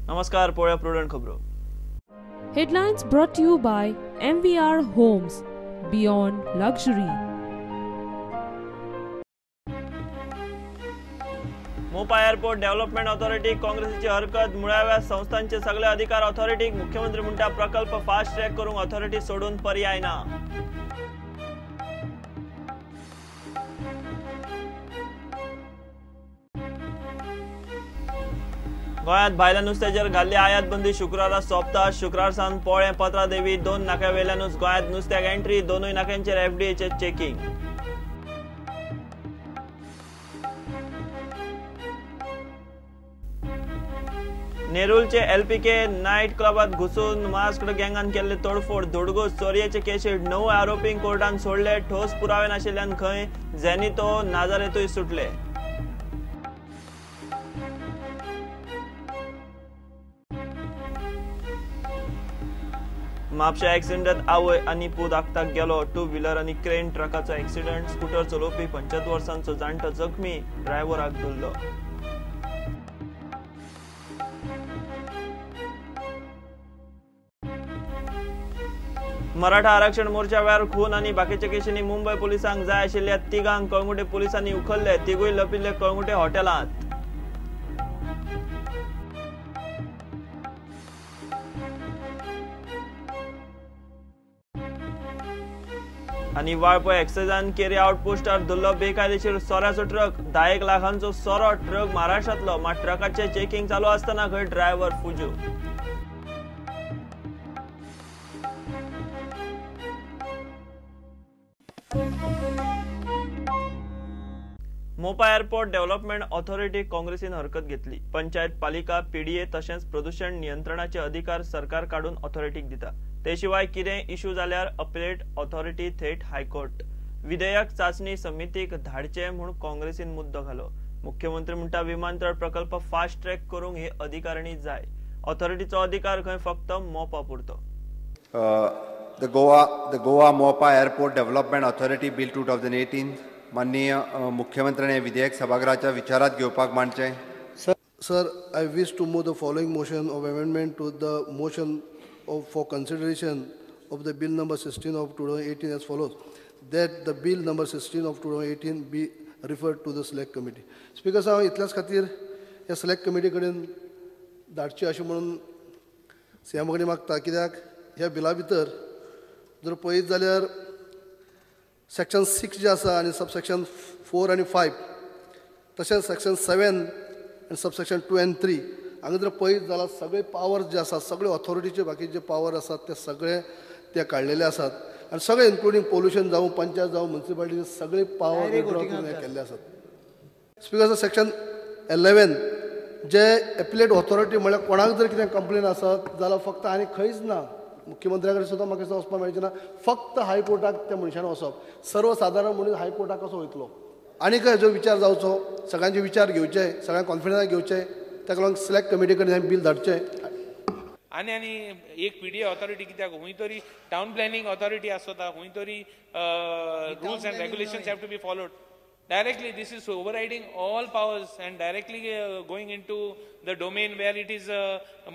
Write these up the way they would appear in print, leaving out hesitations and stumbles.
नमस्कार, पळया प्रुडंट खबरो. Headlines brought to you by MVR Homes, Beyond Luxury. मोपा एअरपोर्ट डेव्हलपमेंट ऑथॉरिटी काँग्रेसीची हरकत. मुळाव्या संस्थांचे सगळे अधिकार ऑथॉरिटीक. मुख्यमंत्री म्हणटा प्रकल्प फास्ट ट्रॅक करूंक ऑथॉरिटी सोडून पर्याय ना. गोंयांत भायल्या नुस्त्याचेर घाल्ली आयात बंदी शुक्रारा सोंपता. शुक्रार सावन पोळे पत्रादेवी 2 नाक्या वेल्यानूच गोंयांत नुस्त्याक एंट्री. दोनूय नाक्यांचेर एफडीएचे चेकिंग. नेरुलचे एलपीके नाईट क्लबात घुसून मास्कड गँगान केल्ले तोडफोड. धुडगूस चोरयेचे केशीत 9 आरोपींक कोर्टान सोडले. ठोस पुरावे नाशिल्ल्यान खंय झेनितो नाजारेतूय सुटले. म्हापशा एक्सिडेंटात आवय आनी पूत आगताक गेलो. 2 व्हीलर आनी क्रेन ट्रकाचो एक्सिडेंट. स्कूटर चलोवपी 75 वर्सांचो जाणटो जखमी. ड्रायव्हराक धुल्लो. मराठा आरक्षण मोर्चा वेळार खून आनी बाकीच्या केशींनी मुंबय पुलिसांक जाय आशिल्ल्या 3 कळंगुटे पुलिसांनी उखल्ले. 3 लपिल्ले कळंगुटे हॉटेलांत. आनी वाळपय एक्सायजान केरी आउटपोस्टार धुल्लो बेकायदेशीर सोऱ्याचो ट्रक. 10 लाखांचो सोरो. ट्रक महाराष्ट्रांतलो. मात ट्रकाचे चेकिंग चालू आसतना खंय ड्रायव्हर फुजू. मोपा एअरपोर्ट डेव्हलपमेंट ऑथॉरिटी काँग्रेसीन हरकत घेतली. पंचायत पालिका पीडीए तशेंच प्रदूषण नियंत्रणाचे अधिकार सरकार काढून ऑथॉरिटीक दिता. ते शिवाय कितेंय इश्यू जाल्यार अपीलेट ऑथॉरिटी थेट हायकोर्ट. विधेयक चाचणी समितीक धाडचे म्हूण काँग्रेसीन मुद्दो घालो. मुख्यमंत्री म्हणटा विमानतळ प्रकल्प फास्ट ट्रॅक करूंक हे अधिकारिणी जाय. ऑथॉरिटीचो अधिकार खंय फक्त मोपा पुरतो. The Goa Mopa Airport Development Authority Bill 2018 माननीय मुख्यमंत्र्याने विधेयक सभागृहाच्या विचारात घेवपाक मांडचे. Sir, I wish to move the following motion of amendment to the motion for consideration of the bill number 16 of 2018 as follows: that the bill number 16 of 2018 be referred to the select committee. Speaker sir, इतल्याच खातीर ह्या select committee कडेन धाडची अशें म्हणून CM कडेन मागता. कित्याक ह्या बिला भितर जर पळयत जाल्यार सेक्शन 6 जे आसा आनी सबसेक्शन 4 आनी 5 तशेंच सेक्शन 7 आनी सबसेक्शन 2 and 3 हांगा जर पळयत जाल्यार सगळे पावर जे आसात, सगळे ऑथॉरिटीचे बाकीचे जे पावर आसात ते सगळे ते काडलेले आसात. आनी सगळे इन्क्लुडींग पोल्युशन जावं, पंचायत जावं, म्युनिसिपालिटीचे सगळे पावर केल्ले आसात. स्पीकर सेक्शन 11 जे एपिलेट ऑथॉरिटी म्हळ्यार कोणाक जर कितें कंप्लेन आसत जाल्यार फक्त आनी खंयच ना, मुख्यमंत्र्या कडेन सुद्दां म्हाका वचपाक मेळचें ना, फक्त हायकोर्टाक त्या मनशान वचप. सर्वसाधारण मनीस हायकोर्टाक कसो वयतलो? आनीक हेजो विचार जावचो, सगळ्यांचे विचार घेवचे, सगळ्यांक कॉन्फिडन्स घेवचे, ताका लागून सिलेक्ट कमिटी कडेन बील धाडचें. आनी एक पीडीए ऑथॉरिटी कित्याक खंय तरी टावन प्लॅनिंग ऑथॉरिटी आसता, खंय तरी rules and regulations have to be followed. Directly, this is overriding all powers and directly going into the domain where it is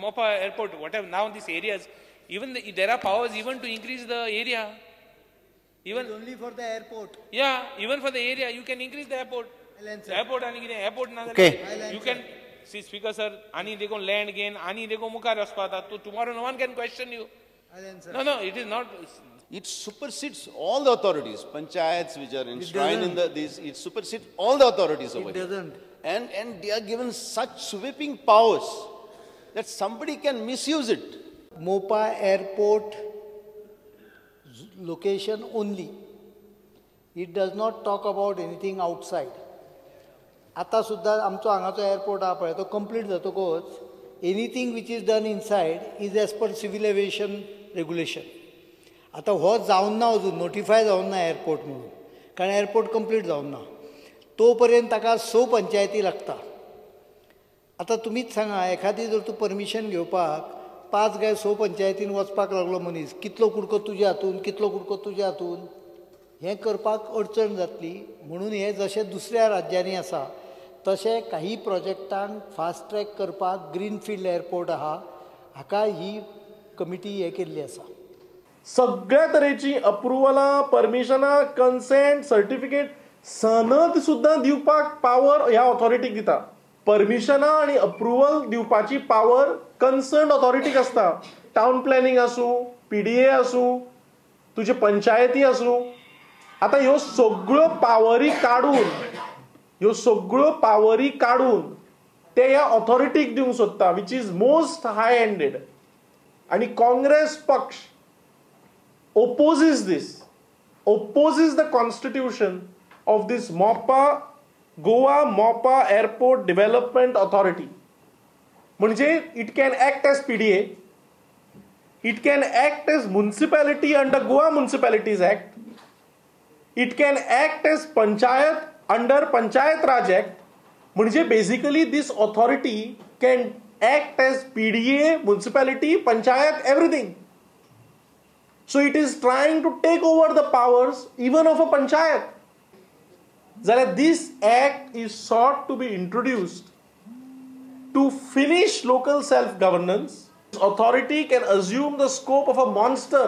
Mopa Airport. Whatever now these areas, even there are powers even to increase the area. Even only for the airport. Yeah, even for the area you can increase the airport. Airport and airport na. Okay. You can see, Speaker sir. Ani dekho land gain. Ani dekho mukar raspata. So tomorrow no one can question you. No, it is not. It supersedes all the authorities, panchayats which are enshrined in these. It supersedes all the authorities over here. It doesn't. And they are given such sweeping powers that somebody can misuse it. Mopa Airport location only. It does not talk about anything outside. आता सुद्धा आमचो हांगाचो airport आहा पळय तो complete जातकच anything which is done inside is as per civil aviation regulation. आता हो जावन ना अजून, नोटिफाय जावन ना एअरपोर्ट म्हणून, कारण एअरपोर्ट कंप्लीट जावन ना. तो पर्यंत ताका 6 पंचायती लागता. आता तुमीच सांगा, एखादी जर तूं परमिशन घेवपाक 5 काय 6 पंचायतीन वचपाक लागलो मनीस, कितलो कुडको तुज्या हातून, कितलो कुडको तुज्या हातून, हें करपाक अडचण जातली. म्हणून हे जशें दुसऱ्या राज्यांनी आसा तशें काही प्रोजेक्टांक फास्ट ट्रॅक करपाक ग्रीनफिल्ड एअरपोर्ट आहा हाका ही कमिटी हे केल्ली आसा. सगळ्या तरेची अप्रुवलां, परमिशनां, कन्सेंट, सर्टिफिकेट सनद सुद्दां दिवपाक पावर ह्या ऑथॉरिटीक दिता. परमिशनां आणि अप्रुवल दिवपाची पावर कन्सर्न ऑथॉरिटीक आसता. टाउन प्लॅनिंग आसूं, PDA आसूं, तुजे पंचायती आसूं. आता ह्यो सगळ्यो पावरी काडून ते ह्या ऑथॉरिटीक दिवंक सोदता, which is most high handed. आणि काँग्रेस पक्ष opposes the constitution of this Goa MOPA Airport Development Authority. म्हणजे it can act as PDA, it can act as municipality under Goa Municipalities Act, it can act as panchayat under Panchayat Raj Act. म्हणजे basically this authority can act as PDA, municipality, panchayat, everything. So it is trying to take over the powers even of a panchayat. This act is sought to be introduced to finish local self-governance. This authority can assume the scope of a monster.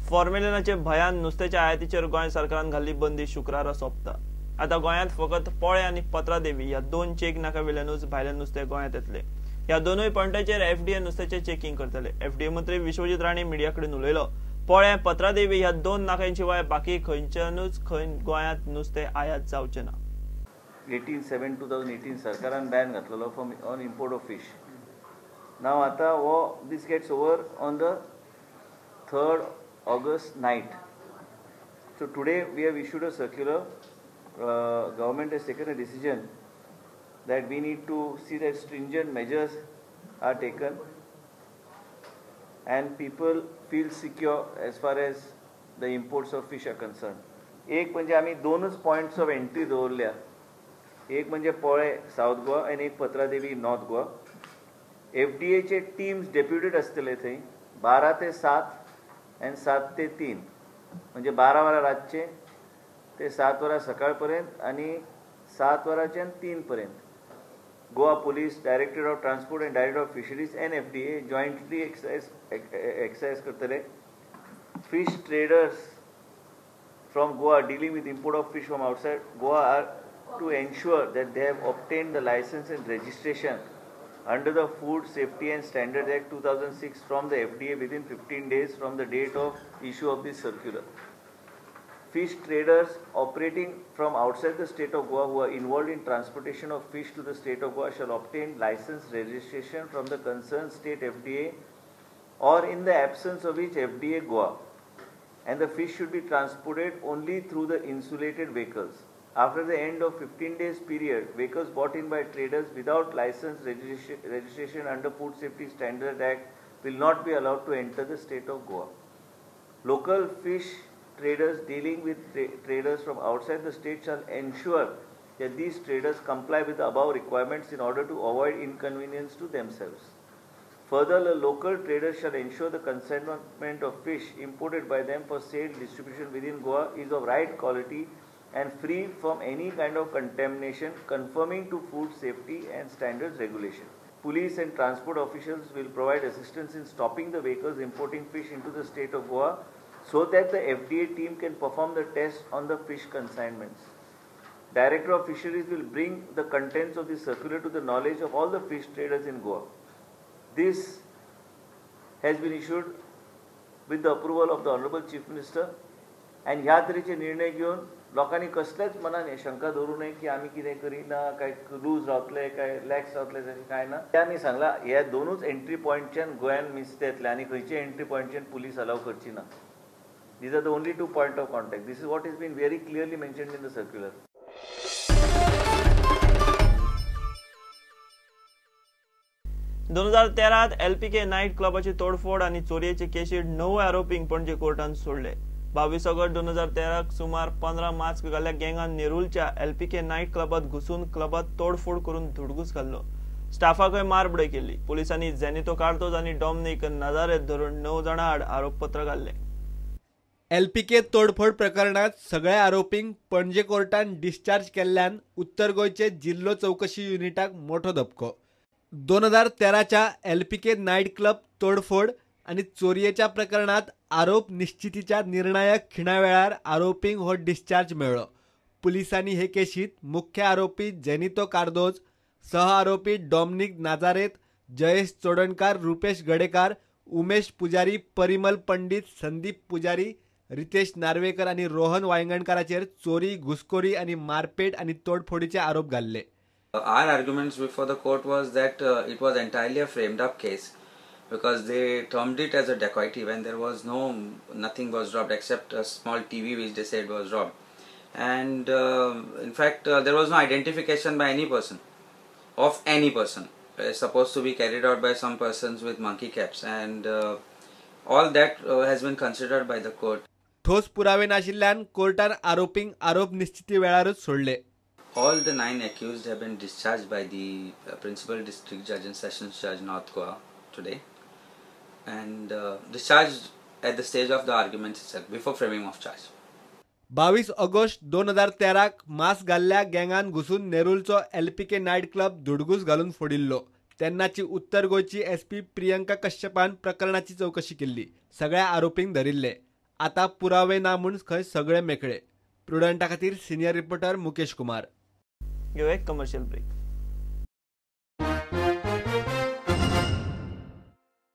फॉर्मेलिनाचे भयान नुस्त्याच्या आयातीचेर गोंय सरकारान घाल्ली बंदी शुक्रारा सोंपता. आता गोंयांत फकत पोळे आणि पत्रादेवी ह्या दोन चेक नाक्यावेल्यानूच भायलें नुस्तें गोंयांत येतले. ह्या दोनूय पॉयंटाचेर FDA नुस्त्याचे चेकिंग करतले. FDA मंत्री विश्वजीत राणे मिडिया कडेन उलयलो. पोळे, पत्रादेवी ह्या दोन नाक्यांशिवाय बाकी खंयच्यानूच गोंयांत नुस्तें आयात जावचें ना. 18/7/2018 सरकारान बॅन घातलेलो on import of fish. Now आता this gets over on the 3rd August night. So today we have issued a circular. Government has taken a decision that we need to see that stringent measures are taken and people feel secure as far as the imports of fish are concerned. एक म्हणजे आम्ही दोनच points of entry दवरल्या. एक म्हणजे पोळे south Goa आणि एक पत्रादेवी नॉर्थ गोवा. FDA चे टीम्स डेप्युटेड असतले थंय 12 ते 7 आणि 7 ते 3 म्हणजे 12 वरां रातचे ते 7 वरां सकाळपर्यंत आणि 7 वरांच्यान 3 पर्यंत. Goa police, directorate of transport and directorate of fisheries and FDA jointly exercise करतले. Fish traders from Goa dealing with import of fish from outside Goa are to ensure that they have obtained the license and registration under the Food Safety and Standards Act 2006 from the FDA within 15 days from the date of issue of this circular. Fish traders operating from outside the state of Goa who are involved in transportation of fish to the state of Goa shall obtain license registration from the concerned state FDA or in the absence of which FDA Goa, and the fish should be transported only through the insulated vehicles. After the end of 15 days period, vehicles bought in by traders without license registration under Food Safety Standards Act will not be allowed to enter the state of Goa. Local fish traders dealing with traders from outside the state shall ensure that these traders comply with the above requirements in order to avoid inconvenience to themselves. Further, the local traders shall ensure the consignment of fish imported by them for sale distribution within Goa is of right quality and free from any kind of contamination, conforming to food safety and standards regulation. Police and transport officials will provide assistance in stopping the vehicles importing fish into the state of Goa so that the FDA team can perform the test on the fish consignments. Director of Fisheries will bring the contents of this circular to the knowledge of all the fish traders in Goa. This has been issued with the approval of the Honorable Chief Minister, and ह्या तरेचे निर्णय घेऊन लोकांनी कसलेच मनान शंका धरू नये की आम्ही कितें करिना, काय लूज रावतले, काय लॅक्स रावतले, तशें काय ना. ते आमी सांगला ह्या दोनूच एंट्री पॉयंटच्यान गोंयान नुस्तें येतलें आनी खंयचे एंट्री पॉयंटच्यान पुलीस अलाव करची ना. These are the only two points of contact. This is what has been very clearly mentioned in the circular. 2013 LPK night क्लबाची तोडफोड आणि चोरयेचे केशीत 9 आरोपींक पणजे कोर्टान सोडले. 22 ऑगस्ट 2013 सुमार 15 मास्क घाल्ल्या गँगान नेरुलच्या LPK नाईट क्लबात घुसून क्लबात तोडफोड करून धुडगूस घाल्लो. स्टाफाकय मारबडय केली. पोलिसांनी झॅनितो कार्तोज आणि डॉमिनिक नाझारेथ धरून 9 जाणां आड आरोपपत्र घाल्ले. LPK तोडफोड प्रकरणात सगळ्या आरोपींक पणजे कोर्टान डिस्चार्ज केल्ल्यान उत्तर गोंयचे जिल्लो चौकशी युनिटाक मोठो धपको. 2013च्या LPK नायट क्लब तोडफोड आणि चोरयेच्या प्रकरणात आरोप निश्चितीच्या निर्णायक खिणावेळार आरोपींक हो डिस्चार्ज मेळ्ळो. पुलिसांनी हे केशीत मुख्य आरोपी जेनितो कार्दोज, सह आरोपी डॉमिनिक नाजारेत, जयेश चोडणकार, रुपेश गडेकार, उमेश पुजारी, परिमल पंडित, संदीप पुजारी, रितेश नार्वेकर आणि रोहन वांयगणकाराचेर चोरी, घुसखोरी आणि मारपेट आणि तोडफोडीचे आरोप घाल्ले. Our arguments before the court was that it was entirely a framed up case because they termed it as a dacoity when there was nothing was robbed except a small TV which they said was robbed. And in fact there was no identification by any person of any person. It's supposed to be carried out by some persons with monkey caps and all that has been considered by the court. ठोस पुरावे नाशिल्ल्यान कोर्टान आरोपींक आरोप निश्चिती वेळारच सोडले. All the 9 accused have been discharged by the Principal District Judge and Sessions Judge North Goa today and discharged at the stage of the arguments itself before framing of charge. 22 August 2013क mask घाल्ल्या गँगान घुसून नेरुलचो LPK night club धुडगूस घालून फोडिल्लो. तेन्नाची उत्तर गोंयची SP प्रियंका कश्यपान प्रकरणाची चौकशी केल्ली. सगळ्या आरोपींक धरिल्ले. आता पुरावे ना म्हूण खंय सगळे मेकळे. प्रुडंटा खातीर सिनियर रिपोर्टर मुकेश कुमार. घेऊ एक कमर्शियल ब्रेक.